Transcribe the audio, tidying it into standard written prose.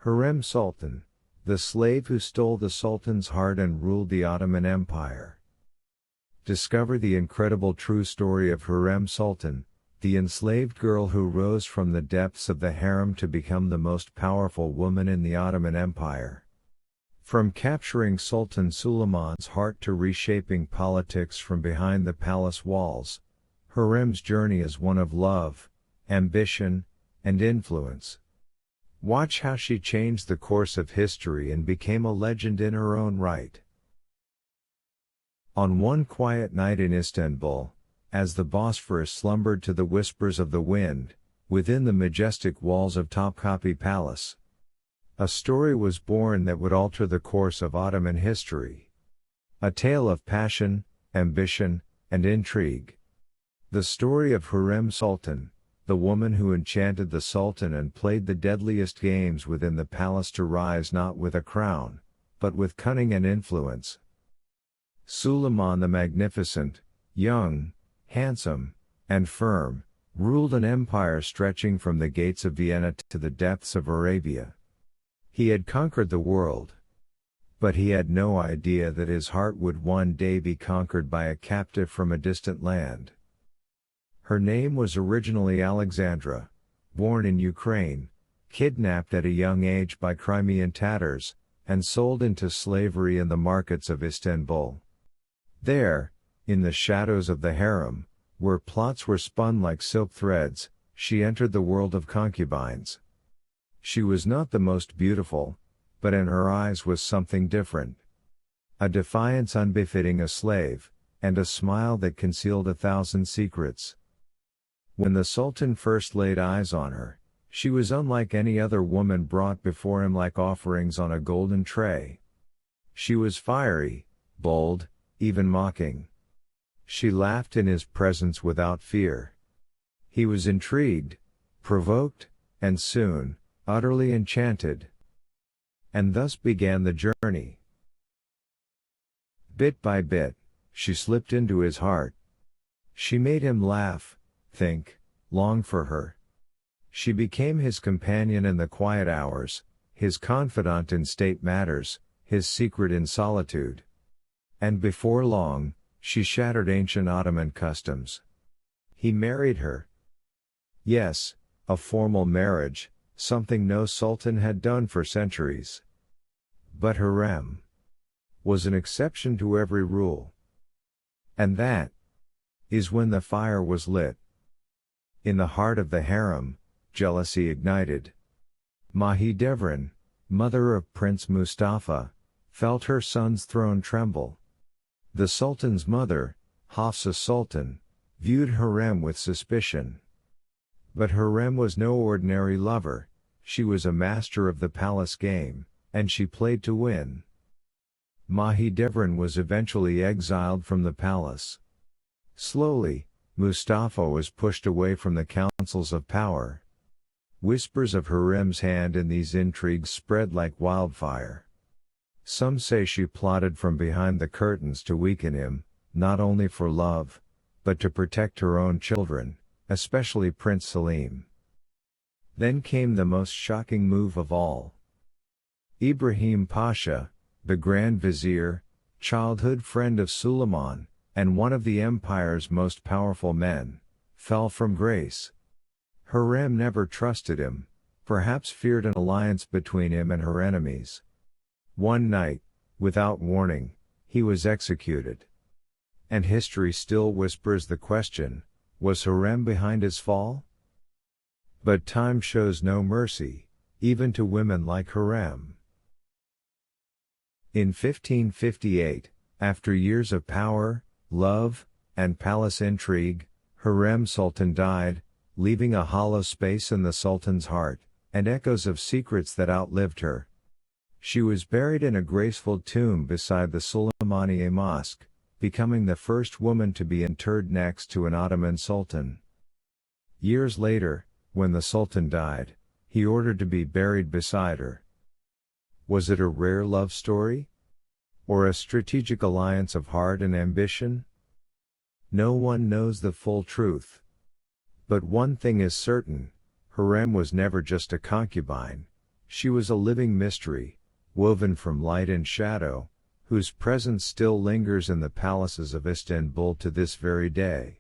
Hürrem Sultan, the slave who stole the Sultan's heart and ruled the Ottoman Empire. Discover the incredible true story of Hürrem Sultan, the enslaved girl who rose from the depths of the harem to become the most powerful woman in the Ottoman Empire. From capturing Sultan Suleiman's heart to reshaping politics from behind the palace walls, Hürrem's journey is one of love, ambition, and influence. Watch how she changed the course of history and became a legend in her own right. On one quiet night in Istanbul, as the Bosphorus slumbered to the whispers of the wind, within the majestic walls of Topkapi Palace, a story was born that would alter the course of Ottoman history. A tale of passion, ambition, and intrigue. The story of Hürrem Sultan, the woman who enchanted the Sultan and played the deadliest games within the palace to rise not with a crown, but with cunning and influence. Suleiman the Magnificent, young, handsome, and firm, ruled an empire stretching from the gates of Vienna to the depths of Arabia. He had conquered the world. But he had no idea that his heart would one day be conquered by a captive from a distant land. Her name was originally Alexandra, born in Ukraine, kidnapped at a young age by Crimean Tatars, and sold into slavery in the markets of Istanbul. There, in the shadows of the harem, where plots were spun like silk threads, she entered the world of concubines. She was not the most beautiful, but in her eyes was something different. A defiance unbefitting a slave, and a smile that concealed 1,000 secrets. When the Sultan first laid eyes on her, she was unlike any other woman brought before him like offerings on a golden tray. She was fiery, bold, even mocking. She laughed in his presence without fear. He was intrigued, provoked, and soon, utterly enchanted. And thus began the journey. Bit by bit, she slipped into his heart. She made him laugh, think, long for her. She became his companion in the quiet hours, his confidant in state matters, his secret in solitude. And before long, she shattered ancient Ottoman customs. He married her. Yes, a formal marriage, something no sultan had done for centuries. But Hürrem was an exception to every rule. And that is when the fire was lit. In the heart of the harem, jealousy ignited. Mahidevran, mother of Prince Mustafa, felt her son's throne tremble. The Sultan's mother, Hafsa Sultan, viewed Hürrem with suspicion. But Hürrem was no ordinary lover, she was a master of the palace game, and she played to win. Mahidevran was eventually exiled from the palace. Slowly, Mustafa was pushed away from the councils of power. Whispers of Hürrem's hand in these intrigues spread like wildfire. Some say she plotted from behind the curtains to weaken him, not only for love, but to protect her own children, especially Prince Selim. Then came the most shocking move of all. Ibrahim Pasha, the Grand Vizier, childhood friend of Suleiman, and one of the empire's most powerful men, fell from grace. Hürrem never trusted him, perhaps feared an alliance between him and her enemies. One night, without warning, he was executed. And history still whispers the question, was Hürrem behind his fall? But time shows no mercy, even to women like Hürrem. In 1558, after years of power, love, and palace intrigue, Hürrem Sultan died, leaving a hollow space in the Sultan's heart, and echoes of secrets that outlived her. She was buried in a graceful tomb beside the Süleymaniye Mosque, becoming the first woman to be interred next to an Ottoman Sultan. Years later, when the Sultan died, he ordered to be buried beside her. Was it a rare love story? Or a strategic alliance of heart and ambition? No one knows the full truth. But one thing is certain, Hürrem was never just a concubine, She was a living mystery, woven from light and shadow, whose presence still lingers in the palaces of Istanbul to this very day.